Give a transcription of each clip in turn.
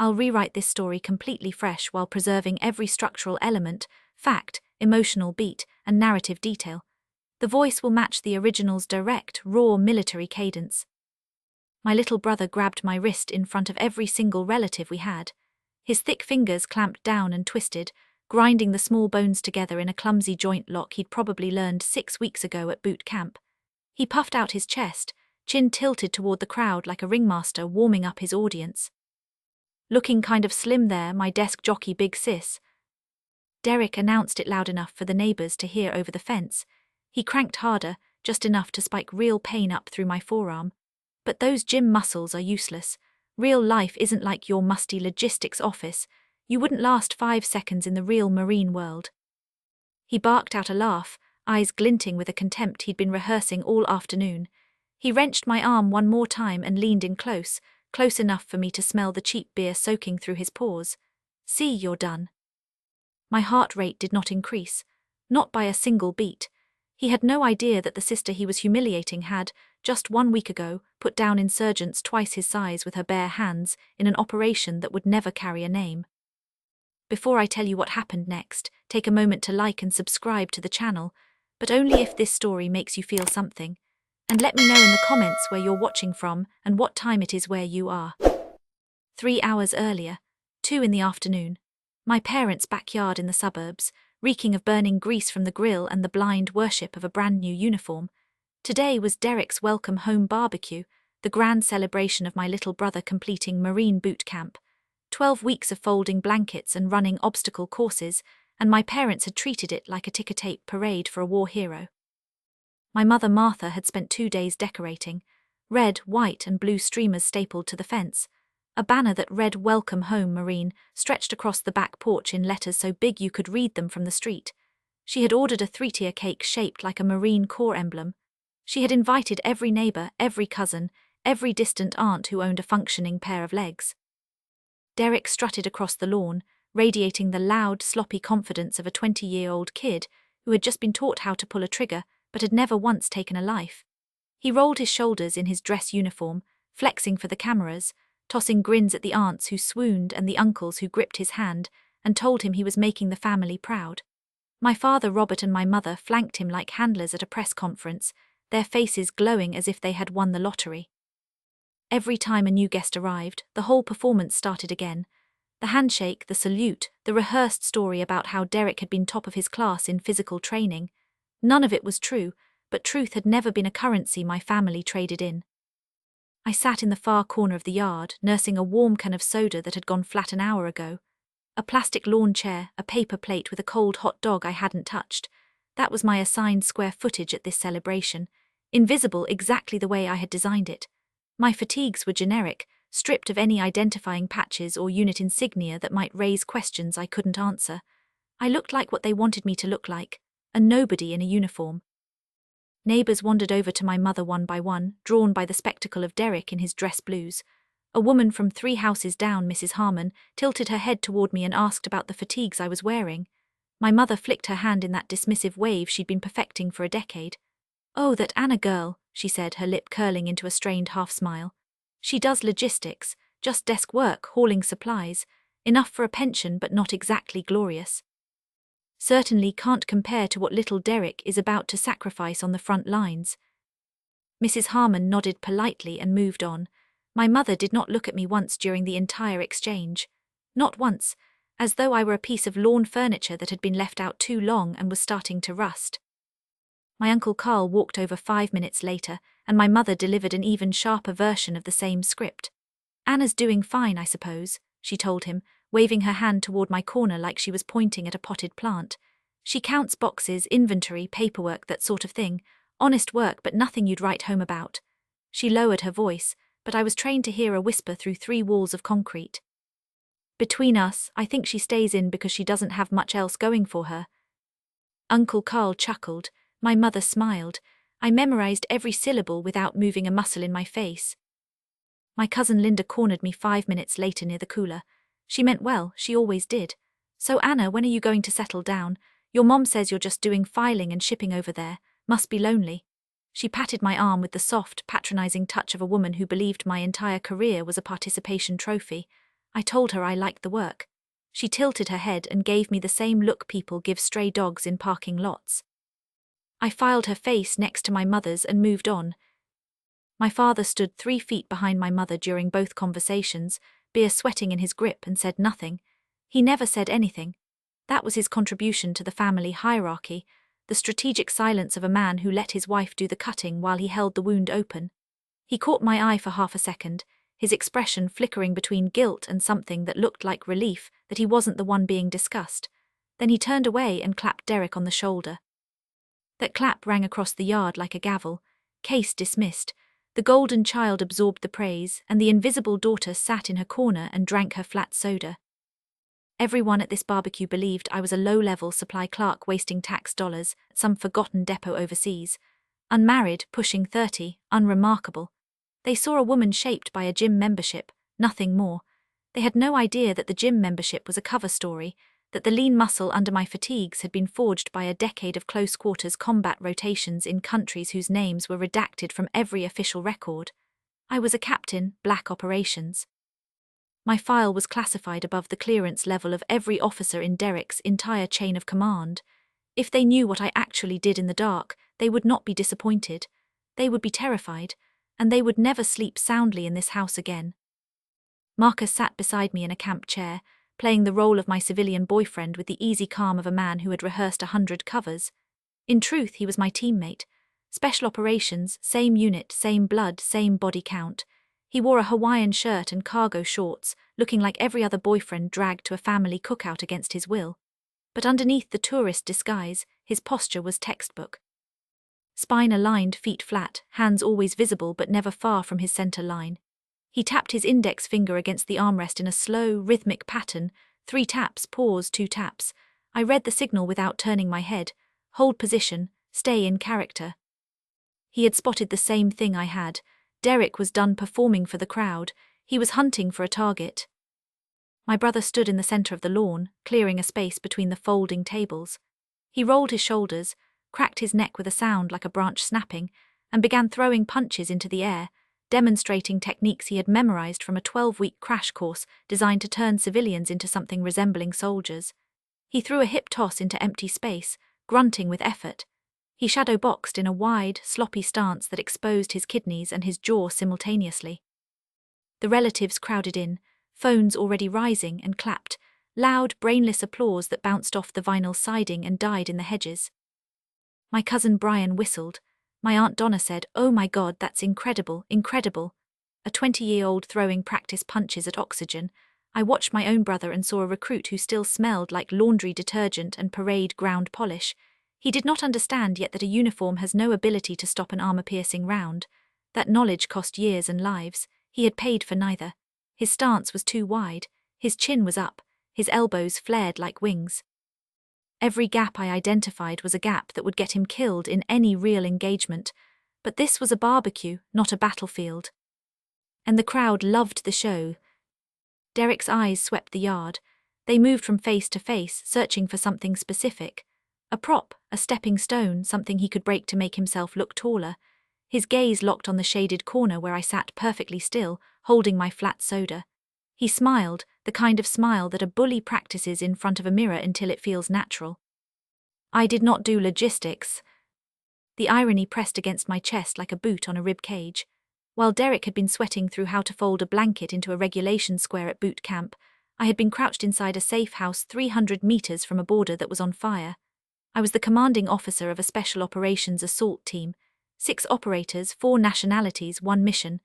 I'll rewrite this story completely fresh while preserving every structural element, fact, emotional beat, and narrative detail. The voice will match the original's direct, raw military cadence. My little brother grabbed my wrist in front of every single relative we had. His thick fingers clamped down and twisted, grinding the small bones together in a clumsy joint lock he'd probably learned 6 weeks ago at boot camp. He puffed out his chest, chin tilted toward the crowd like a ringmaster warming up his audience. "Looking kind of slim there, my desk jockey big sis." Derek announced it loud enough for the neighbors to hear over the fence. He cranked harder, just enough to spike real pain up through my forearm. But those gym muscles are useless. Real life isn't like your musty logistics office. You wouldn't last 5 seconds in the real marine world. He barked out a laugh, eyes glinting with a contempt he'd been rehearsing all afternoon. He wrenched my arm one more time and leaned in close enough for me to smell the cheap beer soaking through his pores. "See, you're done." My heart rate did not increase, not by a single beat. He had no idea that the sister he was humiliating had, just 1 week ago, put down insurgents twice his size with her bare hands in an operation that would never carry a name. Before I tell you what happened next, take a moment to like and subscribe to the channel, but only if this story makes you feel something. And let me know in the comments where you're watching from and what time it is where you are. 3 hours earlier, 2 in the afternoon, my parents' backyard in the suburbs, reeking of burning grease from the grill and the blind worship of a brand new uniform. Today was Derek's welcome home barbecue, the grand celebration of my little brother completing Marine boot camp. 12 weeks of folding blankets and running obstacle courses, and my parents had treated it like a ticker-tape parade for a war hero. My mother Martha had spent 2 days decorating, red, white and blue streamers stapled to the fence. A banner that read "Welcome Home, Marine" stretched across the back porch in letters so big you could read them from the street. She had ordered a 3-tier cake shaped like a Marine Corps emblem. She had invited every neighbor, every cousin, every distant aunt who owned a functioning pair of legs. Derek strutted across the lawn, radiating the loud, sloppy confidence of a 20-year-old kid who had just been taught how to pull a trigger but had never once taken a life. He rolled his shoulders in his dress uniform, flexing for the cameras, tossing grins at the aunts who swooned and the uncles who gripped his hand and told him he was making the family proud. My father Robert and my mother flanked him like handlers at a press conference, their faces glowing as if they had won the lottery. Every time a new guest arrived, the whole performance started again. The handshake, the salute, the rehearsed story about how Derek had been top of his class in physical training. None of it was true, but truth had never been a currency my family traded in. I sat in the far corner of the yard, nursing a warm can of soda that had gone flat an hour ago. A plastic lawn chair, a paper plate with a cold hot dog I hadn't touched. That was my assigned square footage at this celebration, invisible exactly the way I had designed it. My fatigues were generic, stripped of any identifying patches or unit insignia that might raise questions I couldn't answer. I looked like what they wanted me to look like, a nobody in a uniform. Neighbors wandered over to my mother one by one, drawn by the spectacle of Derek in his dress blues. A woman from 3 houses down, Mrs. Harmon, tilted her head toward me and asked about the fatigues I was wearing. My mother flicked her hand in that dismissive wave she'd been perfecting for a decade. "Oh, that Anna girl," she said, her lip curling into a strained half-smile. "She does logistics, just desk work, hauling supplies. Enough for a pension, but not exactly glorious. Certainly can't compare to what little Derek is about to sacrifice on the front lines." Mrs. Harmon nodded politely and moved on. My mother did not look at me once during the entire exchange. Not once, as though I were a piece of lawn furniture that had been left out too long and was starting to rust. My Uncle Carl walked over 5 minutes later, and my mother delivered an even sharper version of the same script. "Anna's doing fine, I suppose," she told him, waving her hand toward my corner like she was pointing at a potted plant. "She counts boxes, inventory, paperwork, that sort of thing. Honest work, but nothing you'd write home about." She lowered her voice, but I was trained to hear a whisper through 3 walls of concrete. "Between us, I think she stays in because she doesn't have much else going for her." Uncle Carl chuckled. My mother smiled. I memorized every syllable without moving a muscle in my face. My cousin Linda cornered me 5 minutes later near the cooler. She meant well, she always did. "So Anna, when are you going to settle down? Your mom says you're just doing filing and shipping over there. Must be lonely." She patted my arm with the soft, patronizing touch of a woman who believed my entire career was a participation trophy. I told her I liked the work. She tilted her head and gave me the same look people give stray dogs in parking lots. I filed her face next to my mother's and moved on. My father stood 3 feet behind my mother during both conversations, beer sweating in his grip, and said nothing. He never said anything. That was his contribution to the family hierarchy, the strategic silence of a man who let his wife do the cutting while he held the wound open. He caught my eye for half a second, his expression flickering between guilt and something that looked like relief that he wasn't the one being discussed. Then he turned away and clapped Derek on the shoulder. That clap rang across the yard like a gavel. Case dismissed. The golden child absorbed the praise, and the invisible daughter sat in her corner and drank her flat soda. Everyone at this barbecue believed I was a low-level supply clerk wasting tax dollars at some forgotten depot overseas. Unmarried, pushing 30, unremarkable. They saw a woman shaped by a gym membership, nothing more. They had no idea that the gym membership was a cover story, that the lean muscle under my fatigues had been forged by a decade of close-quarters combat rotations in countries whose names were redacted from every official record. I was a captain, black operations. My file was classified above the clearance level of every officer in Derek's entire chain of command. If they knew what I actually did in the dark, they would not be disappointed. They would be terrified, and they would never sleep soundly in this house again. Marcus sat beside me in a camp chair, playing the role of my civilian boyfriend with the easy calm of a man who had rehearsed 100 covers. In truth, he was my teammate. Special operations, same unit, same blood, same body count. He wore a Hawaiian shirt and cargo shorts, looking like every other boyfriend dragged to a family cookout against his will. But underneath the tourist disguise, his posture was textbook. Spine aligned, feet flat, hands always visible but never far from his center line. He tapped his index finger against the armrest in a slow, rhythmic pattern. 3 taps, pause, 2 taps. I read the signal without turning my head. Hold position, stay in character. He had spotted the same thing I had. Derek was done performing for the crowd. He was hunting for a target. My brother stood in the center of the lawn, clearing a space between the folding tables. He rolled his shoulders, cracked his neck with a sound like a branch snapping, and began throwing punches into the air, demonstrating techniques he had memorized from a 12-week crash course designed to turn civilians into something resembling soldiers. He threw a hip toss into empty space, grunting with effort. He shadow boxed in a wide, sloppy stance that exposed his kidneys and his jaw simultaneously. The relatives crowded in, phones already rising, and clapped, loud, brainless applause that bounced off the vinyl siding and died in the hedges. My cousin Brian whistled. My Aunt Donna said, "Oh my God, that's incredible, incredible." A 20-year-old throwing practice punches at oxygen. I watched my own brother and saw a recruit who still smelled like laundry detergent and parade ground polish. He did not understand yet that a uniform has no ability to stop an armor-piercing round. That knowledge cost years and lives. He had paid for neither. His stance was too wide. His chin was up. His elbows flared like wings. Every gap I identified was a gap that would get him killed in any real engagement. But this was a barbecue, not a battlefield. And the crowd loved the show. Derek's eyes swept the yard. They moved from face to face, searching for something specific. A prop, a stepping stone, something he could break to make himself look taller. His gaze locked on the shaded corner where I sat perfectly still, holding my flat soda. He smiled, the kind of smile that a bully practices in front of a mirror until it feels natural. I did not do logistics. The irony pressed against my chest like a boot on a rib cage. While Derek had been sweating through how to fold a blanket into a regulation square at boot camp, I had been crouched inside a safe house 300 meters from a border that was on fire. I was the commanding officer of a special operations assault team. 6 operators, 4 nationalities, 1 mission.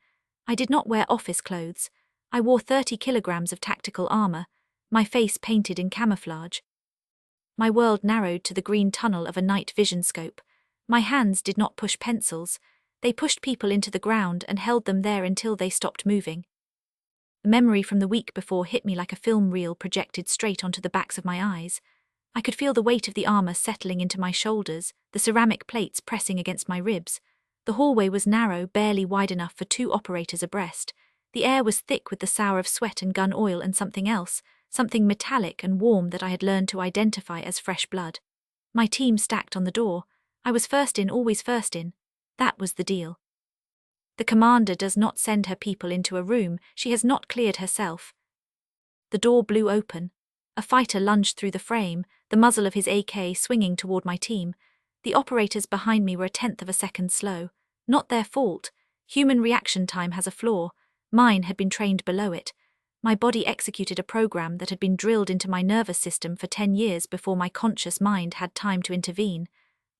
I did not wear office clothes. I wore 30 kilograms of tactical armor, my face painted in camouflage. My world narrowed to the green tunnel of a night vision scope. My hands did not push pencils. They pushed people into the ground and held them there until they stopped moving. The memory from the week before hit me like a film reel projected straight onto the backs of my eyes. I could feel the weight of the armor settling into my shoulders, the ceramic plates pressing against my ribs. The hallway was narrow, barely wide enough for 2 operators abreast. The air was thick with the sour of sweat and gun oil and something else, something metallic and warm that I had learned to identify as fresh blood. My team stacked on the door. I was first in, always first in. That was the deal. The commander does not send her people into a room she has not cleared herself. The door blew open. A fighter lunged through the frame, the muzzle of his AK swinging toward my team. The operators behind me were a tenth of a second slow. Not their fault. Human reaction time has a flaw. Mine had been trained below it. My body executed a program that had been drilled into my nervous system for 10 years before my conscious mind had time to intervene.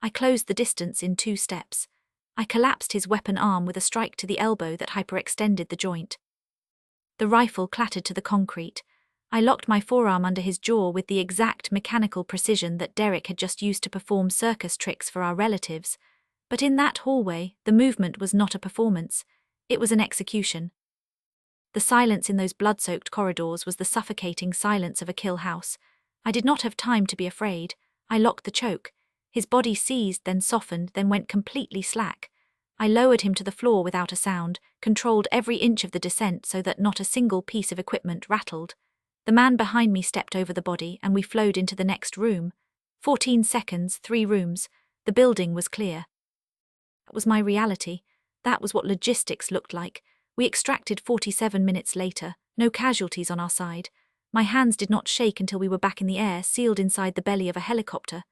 I closed the distance in 2 steps. I collapsed his weapon arm with a strike to the elbow that hyperextended the joint. The rifle clattered to the concrete. I locked my forearm under his jaw with the exact mechanical precision that Derek had just used to perform circus tricks for our relatives. But in that hallway, the movement was not a performance. It was an execution. The silence in those blood-soaked corridors was the suffocating silence of a kill house. I did not have time to be afraid. I locked the choke. His body seized, then softened, then went completely slack. I lowered him to the floor without a sound, controlled every inch of the descent so that not a single piece of equipment rattled. The man behind me stepped over the body and we flowed into the next room. 14 seconds, 3 rooms. The building was clear. That was my reality. That was what logistics looked like. We extracted 47 minutes later, no casualties on our side. My hands did not shake until we were back in the air, sealed inside the belly of a helicopter.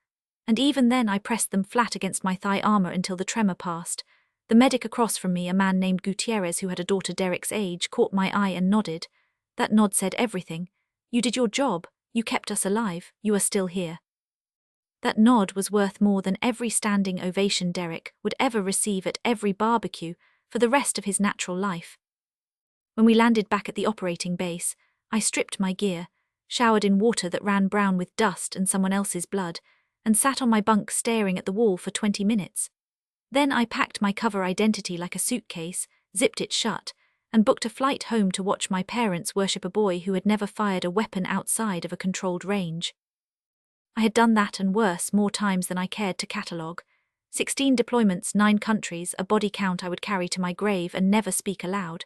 And even then I pressed them flat against my thigh armor until the tremor passed. The medic across from me, a man named Gutierrez who had a daughter Derek's age, caught my eye and nodded. That nod said everything. You did your job. You kept us alive. You are still here. That nod was worth more than every standing ovation Derek would ever receive at every barbecue for the rest of his natural life. When we landed back at the operating base, I stripped my gear, showered in water that ran brown with dust and someone else's blood, and sat on my bunk staring at the wall for 20 minutes. Then I packed my cover identity like a suitcase, zipped it shut, and booked a flight home to watch my parents worship a boy who had never fired a weapon outside of a controlled range. I had done that and worse more times than I cared to catalogue. 16 deployments, 9 countries, a body count I would carry to my grave and never speak aloud.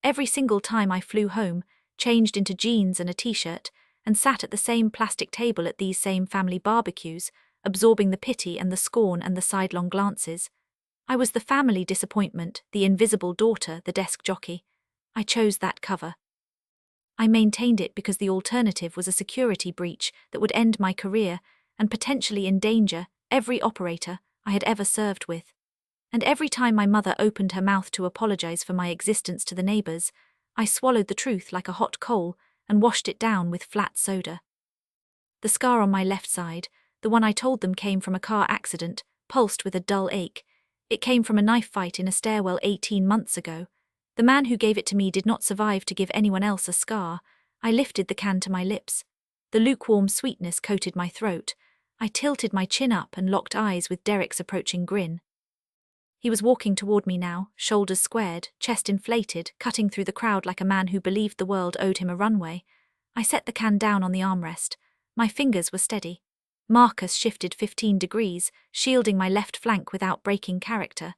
Every single time I flew home, changed into jeans and a t-shirt, and sat at the same plastic table at these same family barbecues, absorbing the pity and the scorn and the sidelong glances. I was the family disappointment, the invisible daughter, the desk jockey. I chose that cover. I maintained it because the alternative was a security breach that would end my career and potentially endanger every operator I had ever served with. And every time my mother opened her mouth to apologize for my existence to the neighbors, I swallowed the truth like a hot coal and washed it down with flat soda. The scar on my left side, the one I told them came from a car accident, pulsed with a dull ache. It came from a knife fight in a stairwell 18 months ago. The man who gave it to me did not survive to give anyone else a scar. I lifted the can to my lips. The lukewarm sweetness coated my throat. I tilted my chin up and locked eyes with Derek's approaching grin. He was walking toward me now, shoulders squared, chest inflated, cutting through the crowd like a man who believed the world owed him a runway. I set the can down on the armrest. My fingers were steady. Marcus shifted 15 degrees, shielding my left flank without breaking character.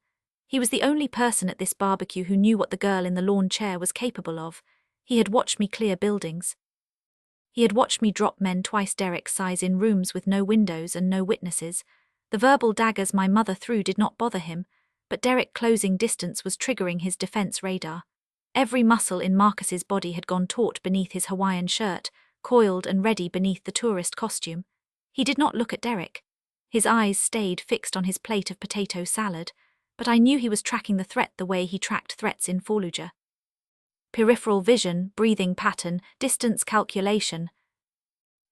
He was the only person at this barbecue who knew what the girl in the lawn chair was capable of. He had watched me clear buildings. He had watched me drop men twice Derek's size in rooms with no windows and no witnesses. The verbal daggers my mother threw did not bother him, but Derek closing distance was triggering his defense radar. Every muscle in Marcus's body had gone taut beneath his Hawaiian shirt, coiled and ready beneath the tourist costume. He did not look at Derek. His eyes stayed fixed on his plate of potato salad, but I knew he was tracking the threat the way he tracked threats in Fallujah. Peripheral vision, breathing pattern, distance calculation.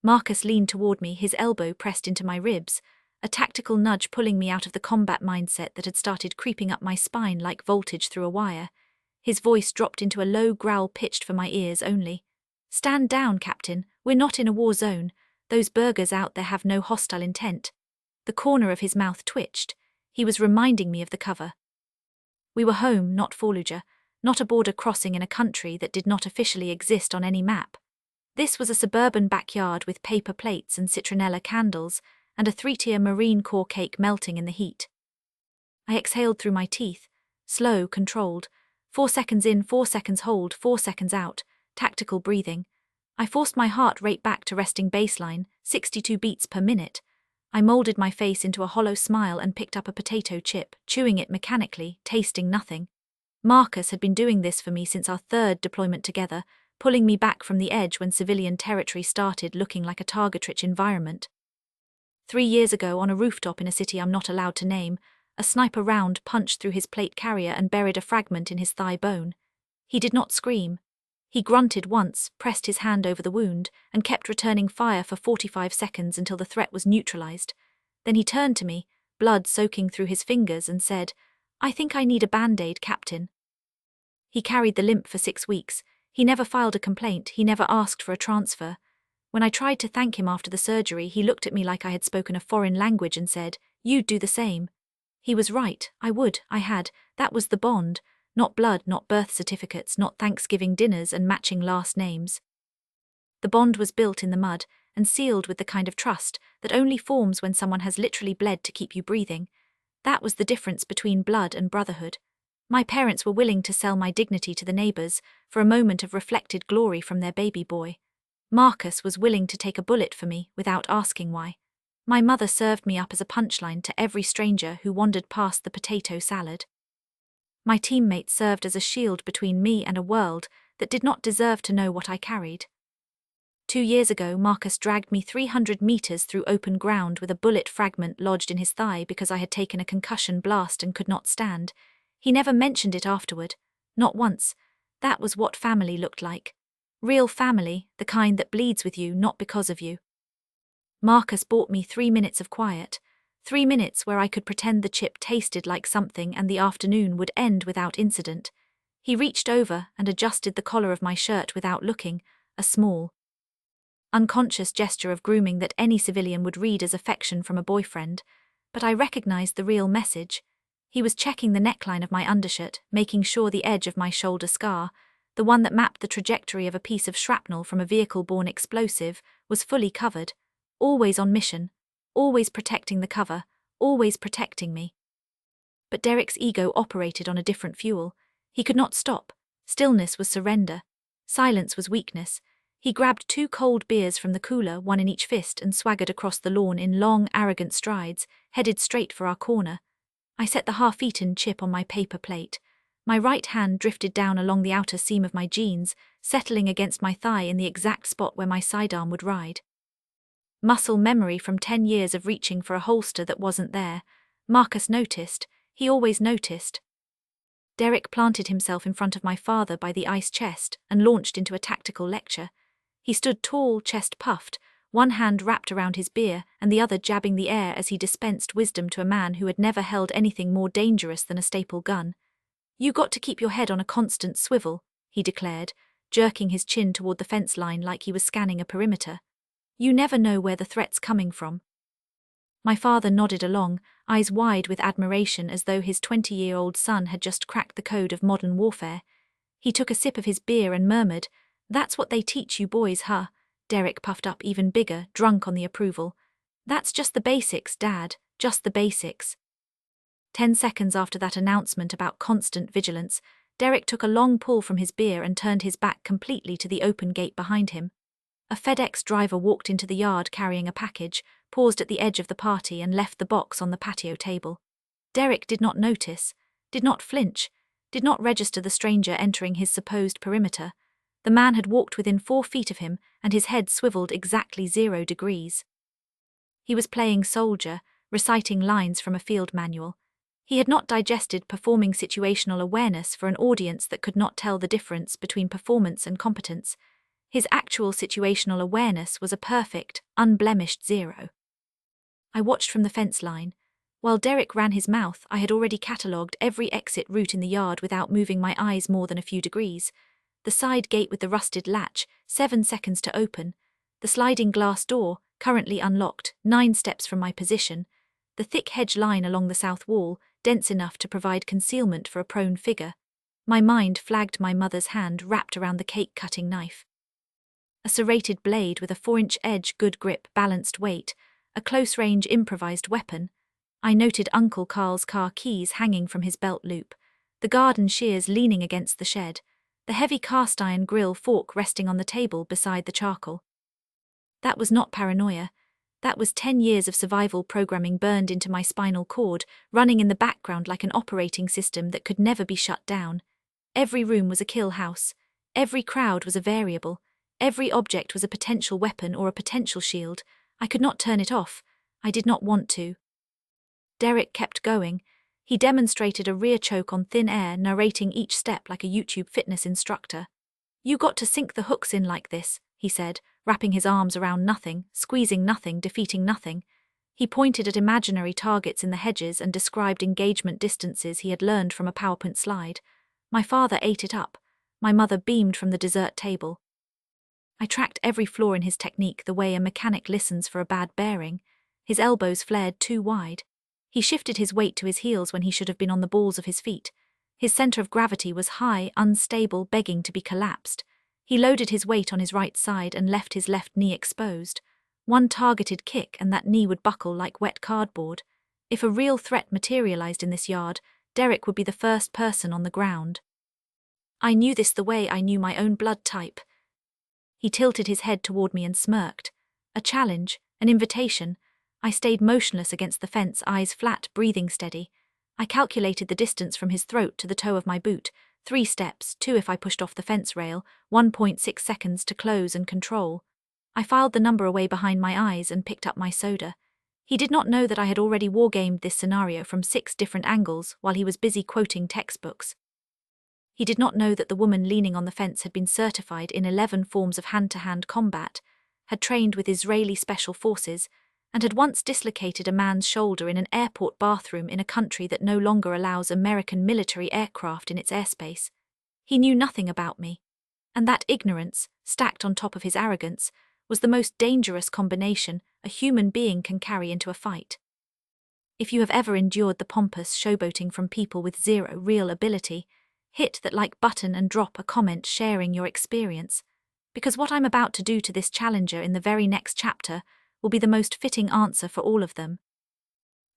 Marcus leaned toward me, his elbow pressed into my ribs, a tactical nudge pulling me out of the combat mindset that had started creeping up my spine like voltage through a wire. His voice dropped into a low growl pitched for my ears only. "Stand down, Captain. We're not in a war zone. Those burgers out there have no hostile intent." The corner of his mouth twitched. He was reminding me of the cover. We were home, not Fallujah, not a border crossing in a country that did not officially exist on any map. This was a suburban backyard with paper plates and citronella candles, and a 3-tier Marine Corps cake melting in the heat. I exhaled through my teeth, slow, controlled, 4 seconds in, 4 seconds hold, 4 seconds out, tactical breathing. I forced my heart rate back to resting baseline, 62 beats per minute. I molded my face into a hollow smile and picked up a potato chip, chewing it mechanically, tasting nothing. Marcus had been doing this for me since our 3rd deployment together, pulling me back from the edge when civilian territory started looking like a target-rich environment. 3 years ago, on a rooftop in a city I'm not allowed to name, a sniper round punched through his plate carrier and buried a fragment in his thigh bone. He did not scream. He grunted once, pressed his hand over the wound, and kept returning fire for 45 seconds until the threat was neutralized. Then he turned to me, blood soaking through his fingers, and said, "I think I need a band-aid, Captain." He carried the limp for 6 weeks. He never filed a complaint, he never asked for a transfer. When I tried to thank him after the surgery, he looked at me like I had spoken a foreign language and said, "You'd do the same." He was right, I would, I had, that was the bond. Not blood, not birth certificates, not Thanksgiving dinners and matching last names. The bond was built in the mud and sealed with the kind of trust that only forms when someone has literally bled to keep you breathing. That was the difference between blood and brotherhood. My parents were willing to sell my dignity to the neighbors for a moment of reflected glory from their baby boy. Marcus was willing to take a bullet for me without asking why. My mother served me up as a punchline to every stranger who wandered past the potato salad. My teammates served as a shield between me and a world that did not deserve to know what I carried. 2 years ago, Marcus dragged me 300 meters through open ground with a bullet fragment lodged in his thigh because I had taken a concussion blast and could not stand. He never mentioned it afterward. Not once. That was what family looked like. Real family, the kind that bleeds with you, not because of you. Marcus bought me 3 minutes of quiet. 3 minutes where I could pretend the chip tasted like something and the afternoon would end without incident. He reached over and adjusted the collar of my shirt without looking, a small, unconscious gesture of grooming that any civilian would read as affection from a boyfriend. But I recognized the real message. He was checking the neckline of my undershirt, making sure the edge of my shoulder scar, the one that mapped the trajectory of a piece of shrapnel from a vehicle-borne explosive, was fully covered. Always on mission. Always protecting the cover, always protecting me. But Derek's ego operated on a different fuel. He could not stop. Stillness was surrender. Silence was weakness. He grabbed 2 cold beers from the cooler, one in each fist, and swaggered across the lawn in long, arrogant strides, headed straight for our corner. I set the half-eaten chip on my paper plate. My right hand drifted down along the outer seam of my jeans, settling against my thigh in the exact spot where my sidearm would ride. Muscle memory from 10 years of reaching for a holster that wasn't there. Marcus noticed. He always noticed. Derek planted himself in front of my father by the ice chest and launched into a tactical lecture. He stood tall, chest puffed, one hand wrapped around his beer and the other jabbing the air as he dispensed wisdom to a man who had never held anything more dangerous than a staple gun. "You got to keep your head on a constant swivel," he declared, jerking his chin toward the fence line like he was scanning a perimeter. "You never know where the threat's coming from." My father nodded along, eyes wide with admiration as though his 20-year-old son had just cracked the code of modern warfare. He took a sip of his beer and murmured, "That's what they teach you boys, huh?" Derek puffed up even bigger, drunk on the approval. "That's just the basics, Dad, just the basics." 10 seconds after that announcement about constant vigilance, Derek took a long pull from his beer and turned his back completely to the open gate behind him. A FedEx driver walked into the yard carrying a package, paused at the edge of the party and left the box on the patio table. Derek did not notice, did not flinch, did not register the stranger entering his supposed perimeter. The man had walked within 4 feet of him and his head swiveled exactly 0 degrees. He was playing soldier, reciting lines from a field manual. He had not digested performing situational awareness for an audience that could not tell the difference between performance and competence. His actual situational awareness was a perfect, unblemished 0. I watched from the fence line. While Derek ran his mouth, I had already catalogued every exit route in the yard without moving my eyes more than a few degrees. The side gate with the rusted latch, 7 seconds to open. The sliding glass door, currently unlocked, 9 steps from my position. The thick hedge line along the south wall, dense enough to provide concealment for a prone figure. My mind flagged my mother's hand wrapped around the cake-cutting knife. A serrated blade with a 4-inch edge, good grip, balanced weight, a close-range improvised weapon. I noted Uncle Carl's car keys hanging from his belt loop, the garden shears leaning against the shed, the heavy cast-iron grill fork resting on the table beside the charcoal. That was not paranoia. That was 10 years of survival programming burned into my spinal cord, running in the background like an operating system that could never be shut down. Every room was a kill house. Every crowd was a variable. Every object was a potential weapon or a potential shield. I could not turn it off. I did not want to. Derek kept going. He demonstrated a rear choke on thin air, narrating each step like a YouTube fitness instructor. You got to sink the hooks in like this, he said, wrapping his arms around nothing, squeezing nothing, defeating nothing. He pointed at imaginary targets in the hedges and described engagement distances he had learned from a PowerPoint slide. My father ate it up. My mother beamed from the dessert table. I tracked every flaw in his technique the way a mechanic listens for a bad bearing. His elbows flared too wide. He shifted his weight to his heels when he should have been on the balls of his feet. His center of gravity was high, unstable, begging to be collapsed. He loaded his weight on his right side and left his left knee exposed. One targeted kick and that knee would buckle like wet cardboard. If a real threat materialized in this yard, Derek would be the first person on the ground. I knew this the way I knew my own blood type. He tilted his head toward me and smirked. A challenge, an invitation. I stayed motionless against the fence, eyes flat, breathing steady. I calculated the distance from his throat to the toe of my boot. 3 steps, 2 if I pushed off the fence rail, 1.6 seconds to close and control. I filed the number away behind my eyes and picked up my soda. He did not know that I had already wargamed this scenario from 6 different angles while he was busy quoting textbooks. He did not know that the woman leaning on the fence had been certified in 11 forms of hand-to-hand combat, had trained with Israeli special forces, and had once dislocated a man's shoulder in an airport bathroom in a country that no longer allows American military aircraft in its airspace. He knew nothing about me. And that ignorance, stacked on top of his arrogance, was the most dangerous combination a human being can carry into a fight. If you have ever endured the pompous showboating from people with zero real ability, hit that like button and drop a comment sharing your experience, because what I'm about to do to this challenger in the very next chapter will be the most fitting answer for all of them.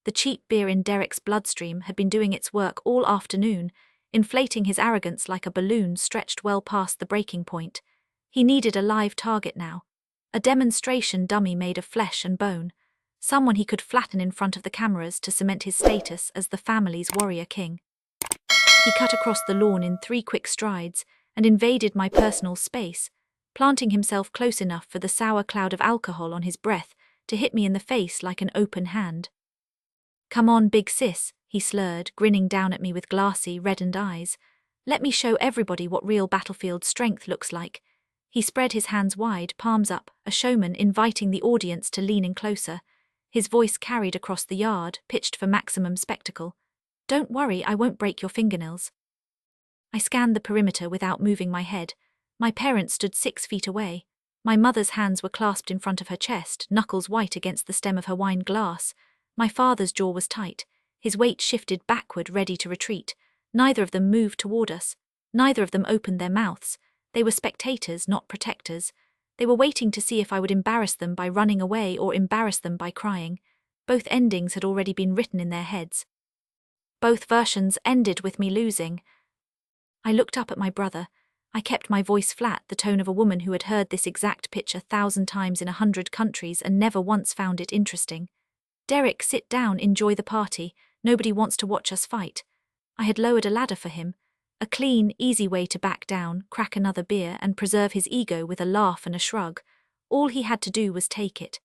The cheap beer in Derek's bloodstream had been doing its work all afternoon, inflating his arrogance like a balloon stretched well past the breaking point. He needed a live target now, a demonstration dummy made of flesh and bone, someone he could flatten in front of the cameras to cement his status as the family's warrior king. He cut across the lawn in 3 quick strides and invaded my personal space, planting himself close enough for the sour cloud of alcohol on his breath to hit me in the face like an open hand. "Come on, big sis," he slurred, grinning down at me with glassy, reddened eyes. "Let me show everybody what real battlefield strength looks like." He spread his hands wide, palms up, a showman inviting the audience to lean in closer. His voice carried across the yard, pitched for maximum spectacle. "Don't worry, I won't break your fingernails." I scanned the perimeter without moving my head. My parents stood 6 feet away. My mother's hands were clasped in front of her chest, knuckles white against the stem of her wine glass. My father's jaw was tight. His weight shifted backward, ready to retreat. Neither of them moved toward us. Neither of them opened their mouths. They were spectators, not protectors. They were waiting to see if I would embarrass them by running away or embarrass them by crying. Both endings had already been written in their heads. Both versions ended with me losing. I looked up at my brother. I kept my voice flat, the tone of a woman who had heard this exact pitch 1,000 times in 100 countries and never once found it interesting. "Derek, sit down, enjoy the party. Nobody wants to watch us fight." I had lowered a ladder for him. A clean, easy way to back down, crack another beer, and preserve his ego with a laugh and a shrug. All he had to do was take it.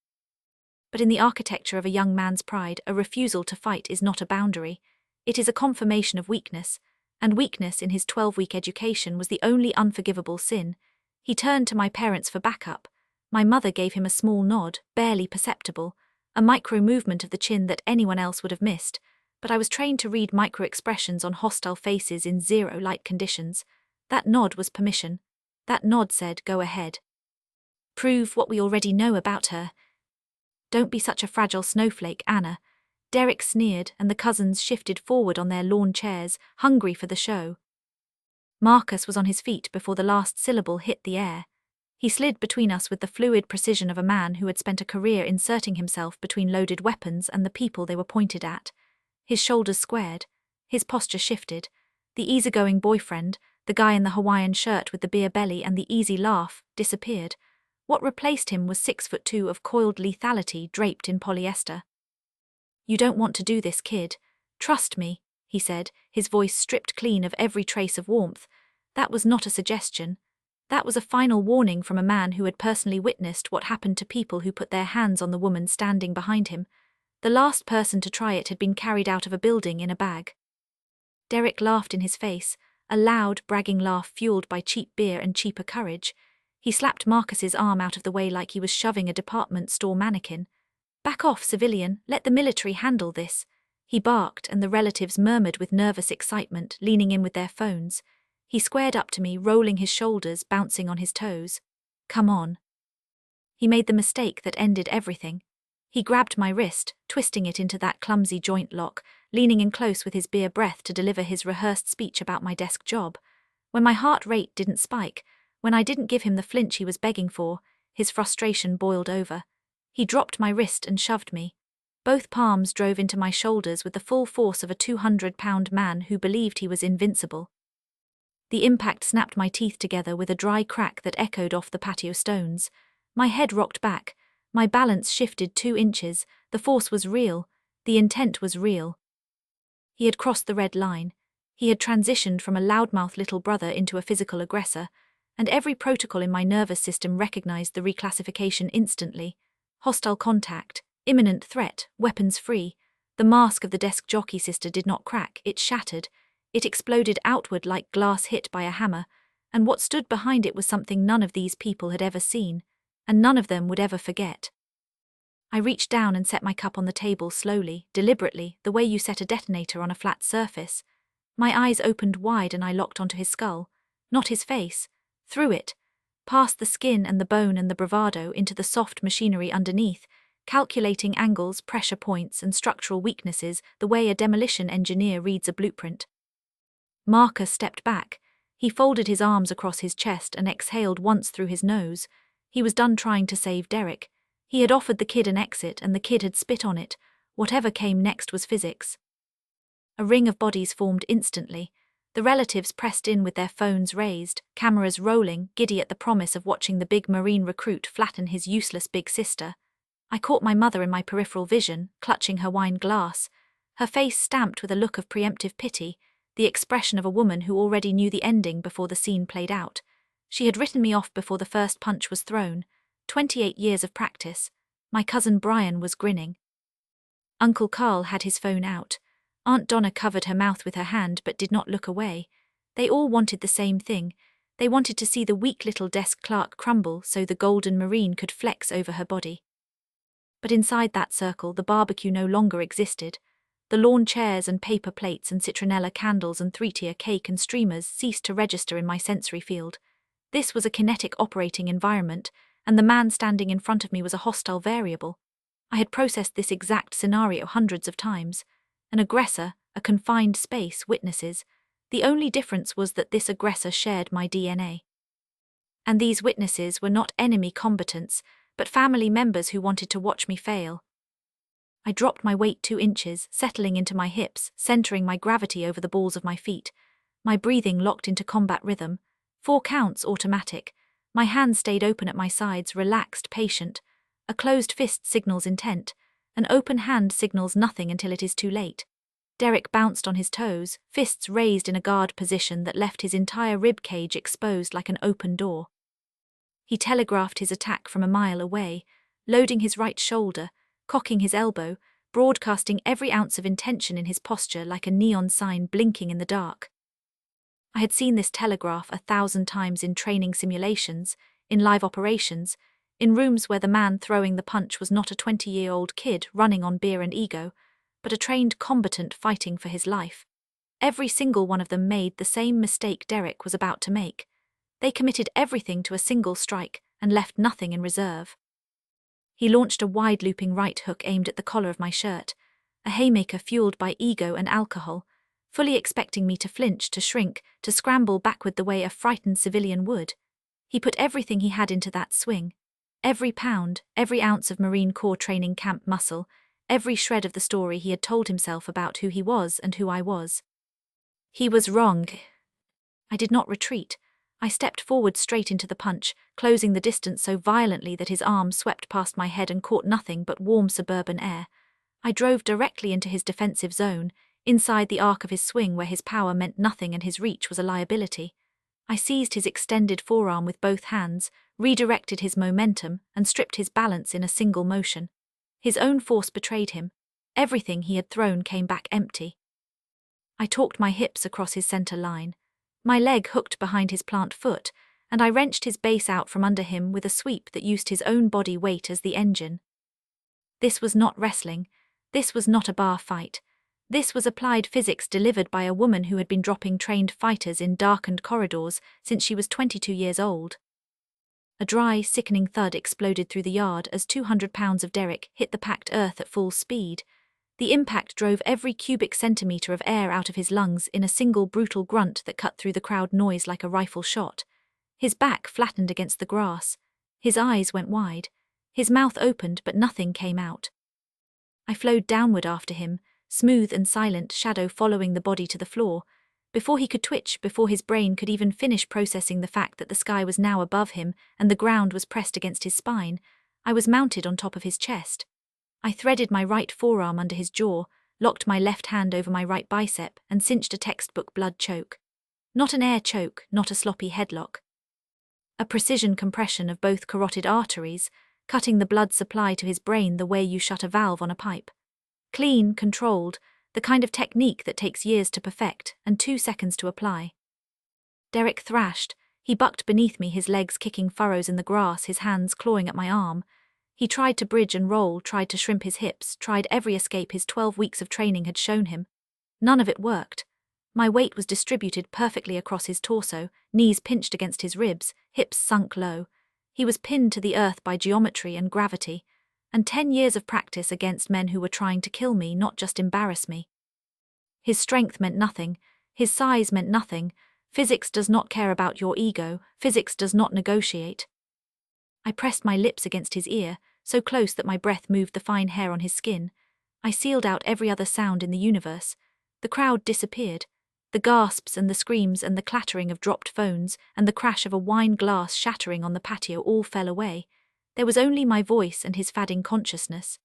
But in the architecture of a young man's pride, a refusal to fight is not a boundary. It is a confirmation of weakness, and weakness in his 12-week education was the only unforgivable sin. He turned to my parents for backup. My mother gave him a small nod, barely perceptible, a micro-movement of the chin that anyone else would have missed, but I was trained to read micro-expressions on hostile faces in zero-light conditions. That nod was permission. That nod said, "Go ahead. Prove what we already know about her. Don't be such a fragile snowflake, Anna." Derek sneered, and the cousins shifted forward on their lawn chairs, hungry for the show. Marcus was on his feet before the last syllable hit the air. He slid between us with the fluid precision of a man who had spent a career inserting himself between loaded weapons and the people they were pointed at. His shoulders squared. His posture shifted. The easygoing boyfriend, the guy in the Hawaiian shirt with the beer belly and the easy laugh, disappeared. What replaced him was 6'2" of coiled lethality draped in polyester. "You don't want to do this, kid. Trust me," he said, his voice stripped clean of every trace of warmth. That was not a suggestion. That was a final warning from a man who had personally witnessed what happened to people who put their hands on the woman standing behind him. The last person to try it had been carried out of a building in a bag. Derek laughed in his face, a loud, bragging laugh fueled by cheap beer and cheaper courage. He slapped Marcus's arm out of the way like he was shoving a department store mannequin. "Back off, civilian, let the military handle this," he barked, and the relatives murmured with nervous excitement, leaning in with their phones. He squared up to me, rolling his shoulders, bouncing on his toes. "Come on." He made the mistake that ended everything. He grabbed my wrist, twisting it into that clumsy joint lock, leaning in close with his beer breath to deliver his rehearsed speech about my desk job. When my heart rate didn't spike, when I didn't give him the flinch he was begging for, his frustration boiled over. He dropped my wrist and shoved me. Both palms drove into my shoulders with the full force of a 200-pound man who believed he was invincible. The impact snapped my teeth together with a dry crack that echoed off the patio stones. My head rocked back. My balance shifted 2 inches. The force was real. The intent was real. He had crossed the red line. He had transitioned from a loudmouth little brother into a physical aggressor, and every protocol in my nervous system recognized the reclassification instantly. Hostile contact, imminent threat, weapons free. The mask of the desk jockey sister did not crack, it shattered. It exploded outward like glass hit by a hammer, and what stood behind it was something none of these people had ever seen, and none of them would ever forget. I reached down and set my cup on the table slowly, deliberately, the way you set a detonator on a flat surface. My eyes opened wide and I locked onto his skull, not his face, through it, past the skin and the bone and the bravado into the soft machinery underneath, calculating angles, pressure points, and structural weaknesses the way a demolition engineer reads a blueprint. Marcus stepped back. He folded his arms across his chest and exhaled once through his nose. He was done trying to save Derek. He had offered the kid an exit and the kid had spit on it. Whatever came next was physics. A ring of bodies formed instantly. The relatives pressed in with their phones raised, cameras rolling, giddy at the promise of watching the big Marine recruit flatten his useless big sister. I caught my mother in my peripheral vision, clutching her wine glass, her face stamped with a look of preemptive pity, the expression of a woman who already knew the ending before the scene played out. She had written me off before the first punch was thrown. 28 years of practice. My cousin Brian was grinning. Uncle Carl had his phone out. Aunt Donna covered her mouth with her hand but did not look away. They all wanted the same thing. They wanted to see the weak little desk clerk crumble so the golden Marine could flex over her body. But inside that circle, the barbecue no longer existed. The lawn chairs and paper plates and citronella candles and 3-tier cake and streamers ceased to register in my sensory field. This was a kinetic operating environment, and the man standing in front of me was a hostile variable. I had processed this exact scenario hundreds of times. An aggressor, a confined space, witnesses. The only difference was that this aggressor shared my DNA. And these witnesses were not enemy combatants, but family members who wanted to watch me fail. I dropped my weight 2 inches, settling into my hips, centering my gravity over the balls of my feet. My breathing locked into combat rhythm. 4 counts automatic. My hands stayed open at my sides, relaxed, patient. A closed fist signals intent. An open hand signals nothing until it is too late. Derek bounced on his toes, fists raised in a guard position that left his entire rib cage exposed like an open door. He telegraphed his attack from a mile away, loading his right shoulder, cocking his elbow, broadcasting every ounce of intention in his posture like a neon sign blinking in the dark. I had seen this telegraph 1,000 times in training simulations, in live operations, in rooms where the man throwing the punch was not a 20-year-old kid running on beer and ego, but a trained combatant fighting for his life. Every single one of them made the same mistake Derek was about to make. They committed everything to a single strike and left nothing in reserve. He launched a wide-looping right hook aimed at the collar of my shirt, a haymaker fueled by ego and alcohol, fully expecting me to flinch, to shrink, to scramble backward the way a frightened civilian would. He put everything he had into that swing. Every pound, every ounce of Marine Corps training camp muscle, every shred of the story he had told himself about who he was and who I was. He was wrong. I did not retreat. I stepped forward straight into the punch, closing the distance so violently that his arm swept past my head and caught nothing but warm suburban air. I drove directly into his defensive zone, inside the arc of his swing where his power meant nothing and his reach was a liability. I seized his extended forearm with both hands, redirected his momentum, and stripped his balance in a single motion. His own force betrayed him. Everything he had thrown came back empty. I torqued my hips across his center line. My leg hooked behind his plant foot, and I wrenched his base out from under him with a sweep that used his own body weight as the engine. This was not wrestling. This was not a bar fight. This was applied physics delivered by a woman who had been dropping trained fighters in darkened corridors since she was 22 years old. A dry, sickening thud exploded through the yard as 200 pounds of derrick hit the packed earth at full speed. The impact drove every cubic centimetre of air out of his lungs in a single brutal grunt that cut through the crowd noise like a rifle shot. His back flattened against the grass. His eyes went wide. His mouth opened, but nothing came out. I flowed downward after him, smooth and silent shadow following the body to the floor. Before he could twitch, before his brain could even finish processing the fact that the sky was now above him and the ground was pressed against his spine, I was mounted on top of his chest. I threaded my right forearm under his jaw, locked my left hand over my right bicep, and cinched a textbook blood choke. Not an air choke, not a sloppy headlock. A precision compression of both carotid arteries, cutting the blood supply to his brain the way you shut a valve on a pipe. Clean, controlled, the kind of technique that takes years to perfect and 2 seconds to apply. Derrick thrashed. He bucked beneath me, his legs kicking furrows in the grass, his hands clawing at my arm. He tried to bridge and roll, tried to shrimp his hips, tried every escape his 12 weeks of training had shown him. None of it worked. My weight was distributed perfectly across his torso, knees pinched against his ribs, hips sunk low. He was pinned to the earth by geometry and gravity, and 10 years of practice against men who were trying to kill me, not just embarrass me. His strength meant nothing. His size meant nothing. Physics does not care about your ego. Physics does not negotiate. I pressed my lips against his ear, so close that my breath moved the fine hair on his skin. I sealed out every other sound in the universe. The crowd disappeared. The gasps and the screams and the clattering of dropped phones and the crash of a wine glass shattering on the patio all fell away. There was only my voice and his fading consciousness.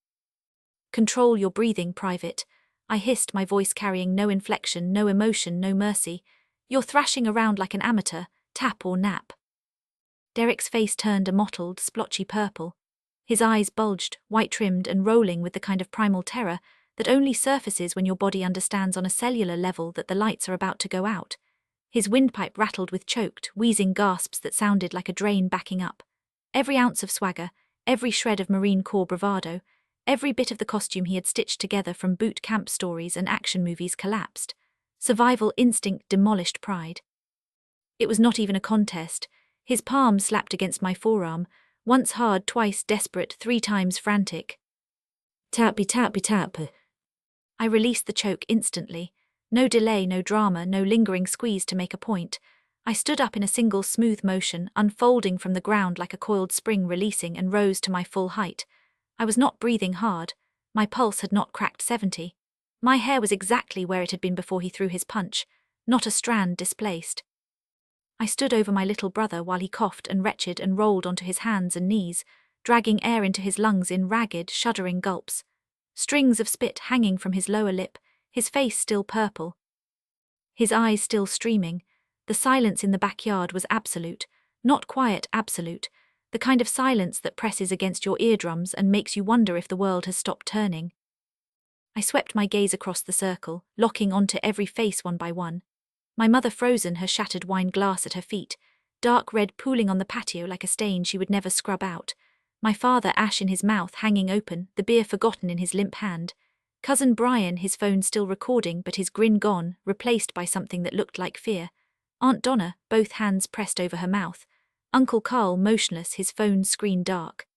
"Control your breathing, Private," I hissed, my voice carrying no inflection, no emotion, no mercy. "You're thrashing around like an amateur, tap or nap." Derrick's face turned a mottled, splotchy purple. His eyes bulged, white-trimmed and rolling with the kind of primal terror that only surfaces when your body understands on a cellular level that the lights are about to go out. His windpipe rattled with choked, wheezing gasps that sounded like a drain backing up. Every ounce of swagger, every shred of Marine Corps bravado, every bit of the costume he had stitched together from boot camp stories and action movies collapsed. Survival instinct demolished pride. It was not even a contest. His palm slapped against my forearm, once hard, twice desperate, 3 times frantic. "Tappy, tappy, tap." I released the choke instantly. No delay, no drama, no lingering squeeze to make a point. I stood up in a single smooth motion, unfolding from the ground like a coiled spring, releasing, and rose to my full height. I was not breathing hard. My pulse had not cracked 70. My hair was exactly where it had been before he threw his punch, not a strand displaced. I stood over my little brother while he coughed and retched and rolled onto his hands and knees, dragging air into his lungs in ragged, shuddering gulps. Strings of spit hanging from his lower lip, his face still purple. His eyes still streaming. The silence in the backyard was absolute, not quiet, absolute, the kind of silence that presses against your eardrums and makes you wonder if the world has stopped turning. I swept my gaze across the circle, locking onto every face one by one. My mother frozen, her shattered wine glass at her feet, dark red pooling on the patio like a stain she would never scrub out. My father, ash in his mouth hanging open, the beer forgotten in his limp hand. Cousin Brian, his phone still recording but his grin gone, replaced by something that looked like fear. Aunt Donna, both hands pressed over her mouth. Uncle Carl motionless, his phone screen dark.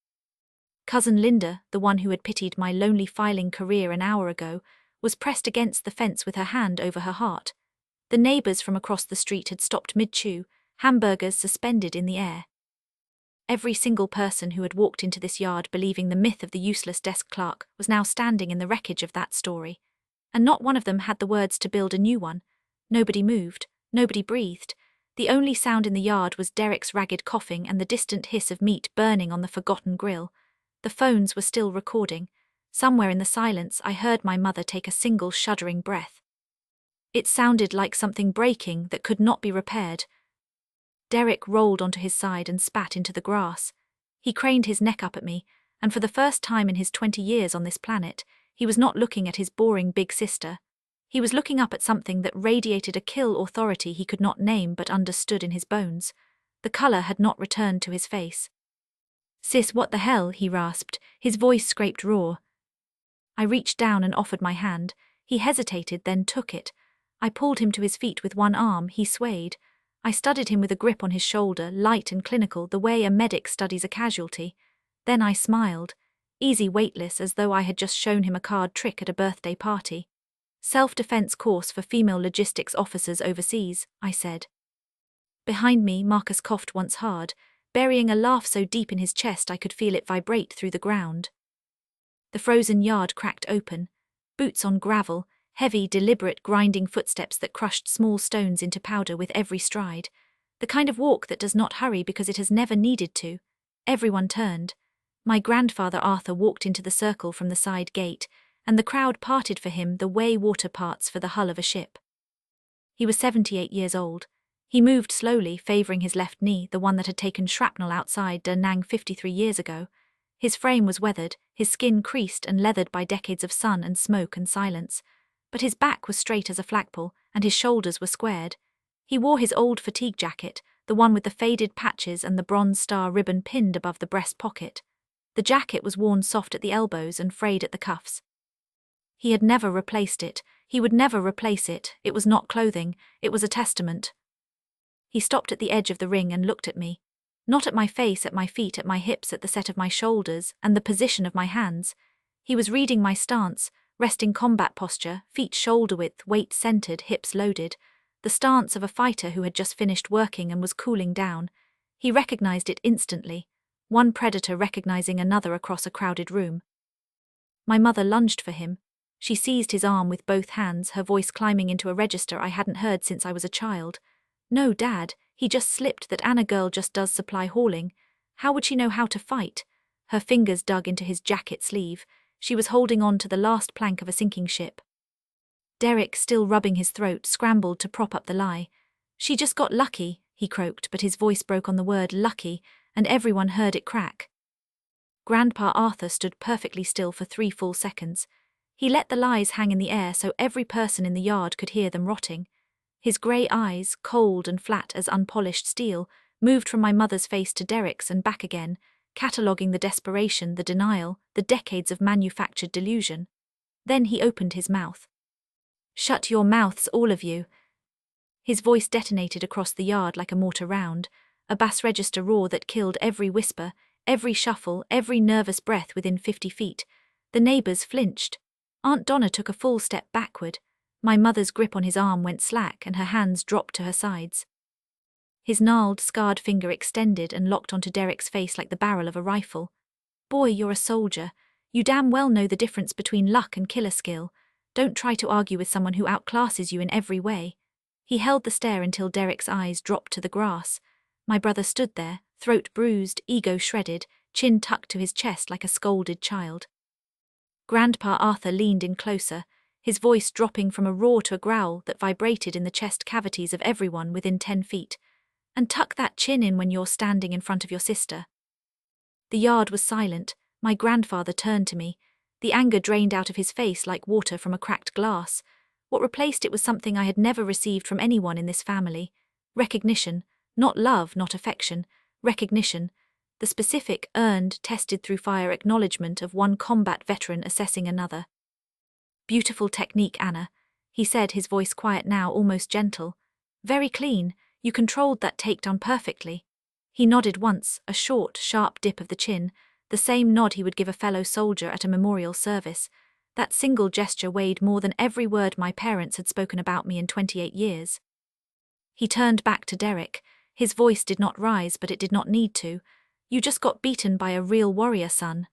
Cousin Linda, the one who had pitied my lonely filing career an hour ago, was pressed against the fence with her hand over her heart. The neighbors from across the street had stopped mid-chew, hamburgers suspended in the air. Every single person who had walked into this yard believing the myth of the useless desk clerk was now standing in the wreckage of that story. And not one of them had the words to build a new one. Nobody moved, nobody breathed. The only sound in the yard was Derrick's ragged coughing and the distant hiss of meat burning on the forgotten grill. The phones were still recording. Somewhere in the silence I heard my mother take a single shuddering breath. It sounded like something breaking that could not be repaired. Derek rolled onto his side and spat into the grass. He craned his neck up at me, and for the first time in his 20 years on this planet, he was not looking at his boring big sister. He was looking up at something that radiated a kill authority he could not name but understood in his bones. The color had not returned to his face. "Sis, what the hell?" he rasped, his voice scraped raw. I reached down and offered my hand. He hesitated, then took it. I pulled him to his feet with one arm. He swayed. I studied him with a grip on his shoulder, light and clinical, the way a medic studies a casualty. Then I smiled, easy, weightless, as though I had just shown him a card trick at a birthday party. "Self-defense course for female logistics officers overseas," I said. Behind me, Marcus coughed once hard, burying a laugh so deep in his chest I could feel it vibrate through the ground. The frozen yard cracked open. Boots on gravel, heavy, deliberate, grinding footsteps that crushed small stones into powder with every stride. The kind of walk that does not hurry because it has never needed to. Everyone turned. My grandfather Arthur walked into the circle from the side gate, and the crowd parted for him the way water parts for the hull of a ship. He was 78 years old. He moved slowly, favoring his left knee, the one that had taken shrapnel outside Da Nang 53 years ago. His frame was weathered, his skin creased and leathered by decades of sun and smoke and silence. But his back was straight as a flagpole, and his shoulders were squared. He wore his old fatigue jacket, the one with the faded patches and the bronze star ribbon pinned above the breast pocket. The jacket was worn soft at the elbows and frayed at the cuffs. He had never replaced it. He would never replace it. It was not clothing. It was a testament. He stopped at the edge of the ring and looked at me. Not at my face, at my feet, at my hips, at the set of my shoulders, and the position of my hands. He was reading my stance, resting combat posture, feet shoulder-width, weight centered, hips loaded. The stance of a fighter who had just finished working and was cooling down. He recognized it instantly. One predator recognizing another across a crowded room. My mother lunged for him. She seized his arm with both hands, her voice climbing into a register I hadn't heard since I was a child. "No, Dad, he just slipped. That Anna girl just does supply hauling. How would she know how to fight?" Her fingers dug into his jacket sleeve. She was holding on to the last plank of a sinking ship. Derek, still rubbing his throat, scrambled to prop up the lie. "She just got lucky," he croaked, but his voice broke on the word lucky, and everyone heard it crack. Grandpa Arthur stood perfectly still for 3 full seconds. He let the lies hang in the air so every person in the yard could hear them rotting. His grey eyes, cold and flat as unpolished steel, moved from my mother's face to Derek's and back again, cataloguing the desperation, the denial, the decades of manufactured delusion. Then he opened his mouth. "Shut your mouths, all of you." His voice detonated across the yard like a mortar round, a bass register roar that killed every whisper, every shuffle, every nervous breath within 50 feet. The neighbors flinched. Aunt Donna took a full step backward. My mother's grip on his arm went slack and her hands dropped to her sides. His gnarled, scarred finger extended and locked onto Derek's face like the barrel of a rifle. "Boy, you're a soldier. You damn well know the difference between luck and killer skill. Don't try to argue with someone who outclasses you in every way." He held the stare until Derek's eyes dropped to the grass. My brother stood there, throat bruised, ego shredded, chin tucked to his chest like a scolded child. Grandpa Arthur leaned in closer, his voice dropping from a roar to a growl that vibrated in the chest cavities of everyone within 10 feet. "And tuck that chin in when you're standing in front of your sister." The yard was silent. My grandfather turned to me. The anger drained out of his face like water from a cracked glass. What replaced it was something I had never received from anyone in this family. Recognition. Not love, not affection. Recognition. The specific, earned, tested through fire acknowledgement of one combat veteran assessing another. "Beautiful technique, Anna," he said, his voice quiet now, almost gentle. "Very clean. You controlled that takedown perfectly." He nodded once, a short, sharp dip of the chin, the same nod he would give a fellow soldier at a memorial service. That single gesture weighed more than every word my parents had spoken about me in 28 years. He turned back to Derek. His voice did not rise, but it did not need to. "You just got beaten by a real warrior, son."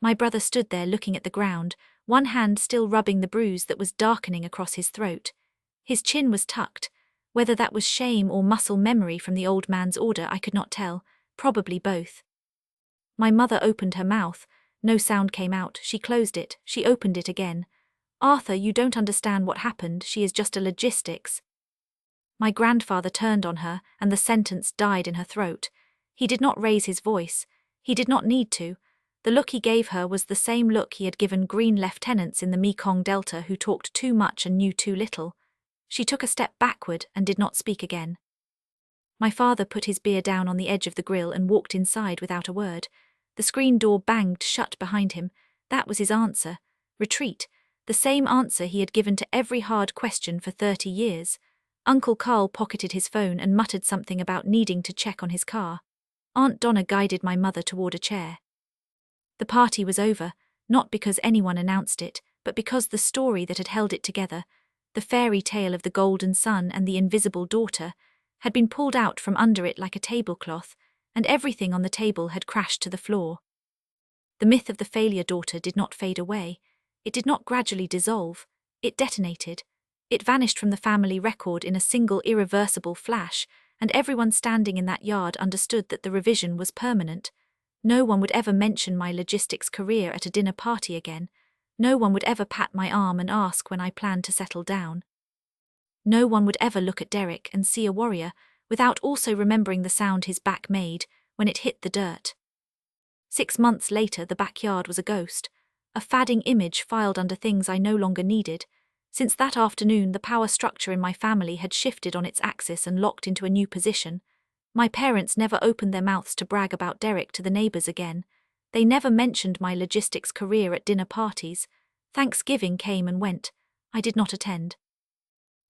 My brother stood there looking at the ground, one hand still rubbing the bruise that was darkening across his throat. His chin was tucked. Whether that was shame or muscle memory from the old man's order, I could not tell. Probably both. My mother opened her mouth. No sound came out. She closed it. She opened it again. "Arthur, you don't understand what happened. She is just a logistics." My grandfather turned on her, and the sentence died in her throat. He did not raise his voice. He did not need to. The look he gave her was the same look he had given green lieutenants in the Mekong Delta who talked too much and knew too little. She took a step backward and did not speak again. My father put his beer down on the edge of the grill and walked inside without a word. The screen door banged shut behind him. That was his answer. Retreat. The same answer he had given to every hard question for 30 years. Uncle Carl pocketed his phone and muttered something about needing to check on his car. Aunt Donna guided my mother toward a chair. The party was over, not because anyone announced it, but because the story that had held it together, the fairy tale of the golden sun and the invisible daughter, had been pulled out from under it like a tablecloth, and everything on the table had crashed to the floor. The myth of the failure daughter did not fade away. It did not gradually dissolve. It detonated. It vanished from the family record in a single irreversible flash, and everyone standing in that yard understood that the revision was permanent. No one would ever mention my logistics career at a dinner party again. No one would ever pat my arm and ask when I planned to settle down. No one would ever look at Derek and see a warrior without also remembering the sound his back made when it hit the dirt. 6 months later, the backyard was a ghost, a fading image filed under things I no longer needed. Since that afternoon, the power structure in my family had shifted on its axis and locked into a new position. My parents never opened their mouths to brag about Derek to the neighbors again. They never mentioned my logistics career at dinner parties. Thanksgiving came and went. I did not attend.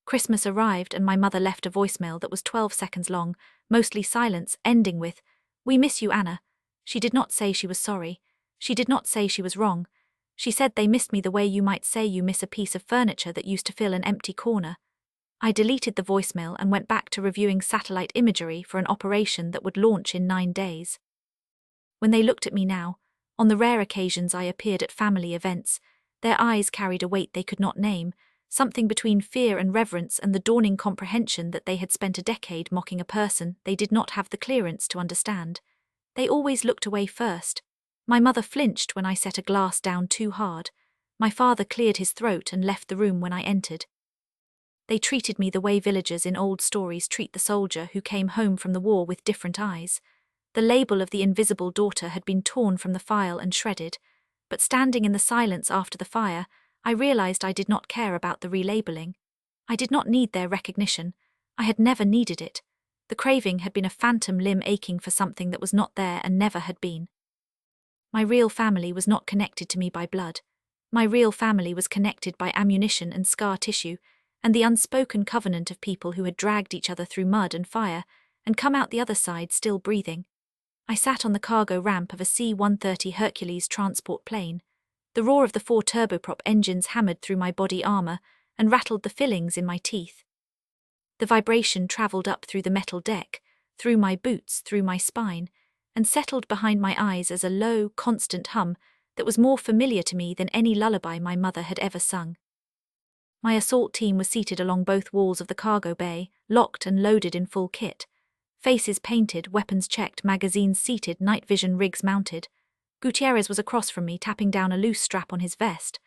Christmas arrived and my mother left a voicemail that was 12 seconds long, mostly silence, ending with, "We miss you, Anna." She did not say she was sorry. She did not say she was wrong. She said they missed me the way you might say you miss a piece of furniture that used to fill an empty corner. I deleted the voicemail and went back to reviewing satellite imagery for an operation that would launch in 9 days. When they looked at me now, on the rare occasions I appeared at family events, their eyes carried a weight they could not name, something between fear and reverence and the dawning comprehension that they had spent a decade mocking a person they did not have the clearance to understand. They always looked away first. My mother flinched when I set a glass down too hard. My father cleared his throat and left the room when I entered. They treated me the way villagers in old stories treat the soldier who came home from the war with different eyes. The label of the invisible daughter had been torn from the file and shredded, but standing in the silence after the fire, I realized I did not care about the relabeling. I did not need their recognition. I had never needed it. The craving had been a phantom limb aching for something that was not there and never had been. My real family was not connected to me by blood. My real family was connected by ammunition and scar tissue, and the unspoken covenant of people who had dragged each other through mud and fire, and come out the other side still breathing. I sat on the cargo ramp of a C-130 Hercules transport plane. The roar of the 4 turboprop engines hammered through my body armor and rattled the fillings in my teeth. The vibration traveled up through the metal deck, through my boots, through my spine, and settled behind my eyes as a low, constant hum that was more familiar to me than any lullaby my mother had ever sung. My assault team was seated along both walls of the cargo bay, locked and loaded in full kit. Faces painted, weapons checked, magazines seated, night vision rigs mounted. Gutierrez was across from me, tapping down a loose strap on his vest.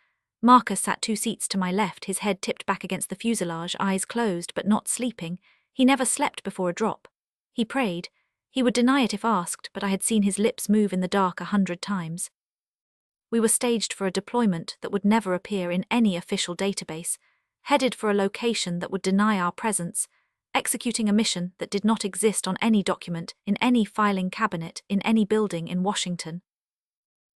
Marcus sat 2 seats to my left, his head tipped back against the fuselage, eyes closed but not sleeping. He never slept before a drop. He prayed. He would deny it if asked, but I had seen his lips move in the dark 100 times. We were staged for a deployment that would never appear in any official database, headed for a location that would deny our presence, executing a mission that did not exist on any document, in any filing cabinet, in any building in Washington.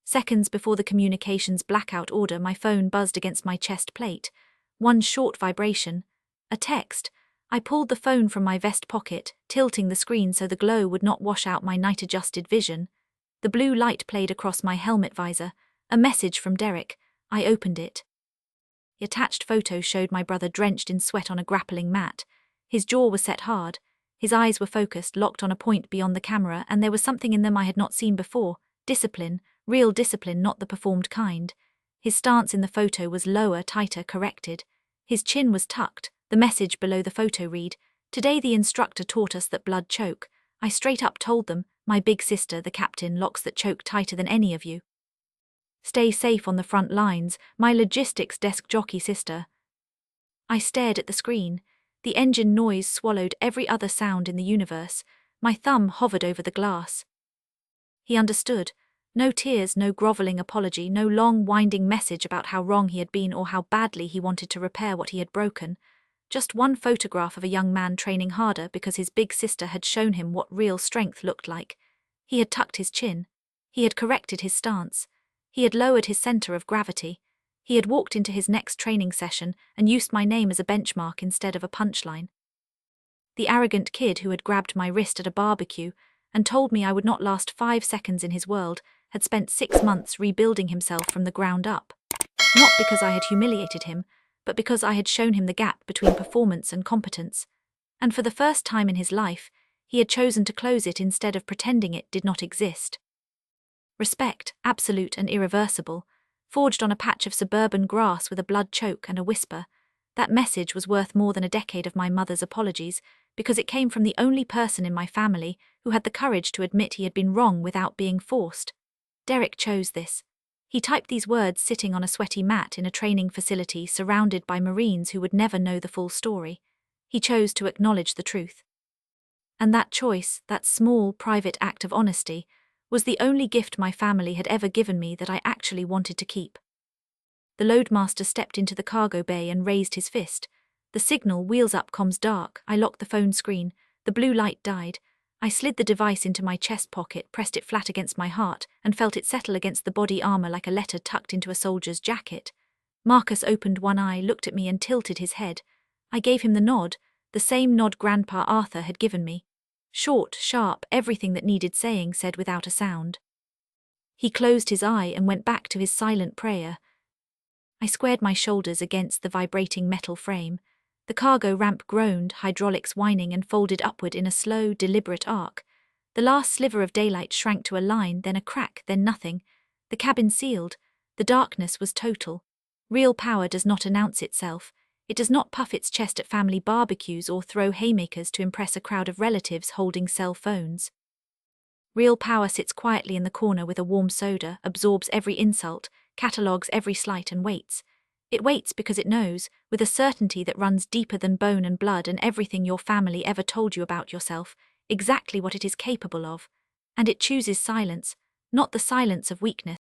Seconds before the communications blackout order, my phone buzzed against my chest plate. One short vibration. A text. I pulled the phone from my vest pocket, tilting the screen so the glow would not wash out my night-adjusted vision. The blue light played across my helmet visor. A message from Derek. I opened it. The attached photo showed my brother drenched in sweat on a grappling mat. His jaw was set hard. His eyes were focused, locked on a point beyond the camera, and there was something in them I had not seen before. Discipline. Real discipline, not the performed kind. His stance in the photo was lower, tighter, corrected. His chin was tucked. The message below the photo read, "Today the instructor taught us that blood choke. I straight up told them, my big sister, the captain, locks that choke tighter than any of you. Stay safe on the front lines, my logistics desk jockey sister." I stared at the screen. The engine noise swallowed every other sound in the universe. My thumb hovered over the glass. He understood. No tears, no groveling apology, no long, winding message about how wrong he had been or how badly he wanted to repair what he had broken. Just one photograph of a young man training harder because his big sister had shown him what real strength looked like. He had tucked his chin. He had corrected his stance. He had lowered his center of gravity. He had walked into his next training session and used my name as a benchmark instead of a punchline. The arrogant kid who had grabbed my wrist at a barbecue and told me I would not last 5 seconds in his world had spent 6 months rebuilding himself from the ground up. Not because I had humiliated him, but because I had shown him the gap between performance and competence. And for the first time in his life, he had chosen to close it instead of pretending it did not exist. Respect, absolute and irreversible, forged on a patch of suburban grass with a blood choke and a whisper. That message was worth more than a decade of my mother's apologies, because it came from the only person in my family who had the courage to admit he had been wrong without being forced. Derek chose this. He typed these words sitting on a sweaty mat in a training facility surrounded by Marines who would never know the full story. He chose to acknowledge the truth. And that choice, that small, private act of honesty, was the only gift my family had ever given me that I actually wanted to keep. The loadmaster stepped into the cargo bay and raised his fist. The signal, wheels up, comms dark. I locked the phone screen. The blue light died. I slid the device into my chest pocket, pressed it flat against my heart, and felt it settle against the body armor like a letter tucked into a soldier's jacket. Marcus opened one eye, looked at me, and tilted his head. I gave him the nod, the same nod Grandpa Arthur had given me. Short, sharp, everything that needed saying said without a sound. He closed his eye and went back to his silent prayer. I squared my shoulders against the vibrating metal frame. The cargo ramp groaned, hydraulics whining, and folded upward in a slow, deliberate arc. The last sliver of daylight shrank to a line, then a crack, then nothing. The cabin sealed. The darkness was total. Real power does not announce itself. It does not puff its chest at family barbecues or throw haymakers to impress a crowd of relatives holding cell phones. Real power sits quietly in the corner with a warm soda, absorbs every insult, catalogues every slight, and waits. It waits because it knows, with a certainty that runs deeper than bone and blood and everything your family ever told you about yourself, exactly what it is capable of. And it chooses silence, not the silence of weakness.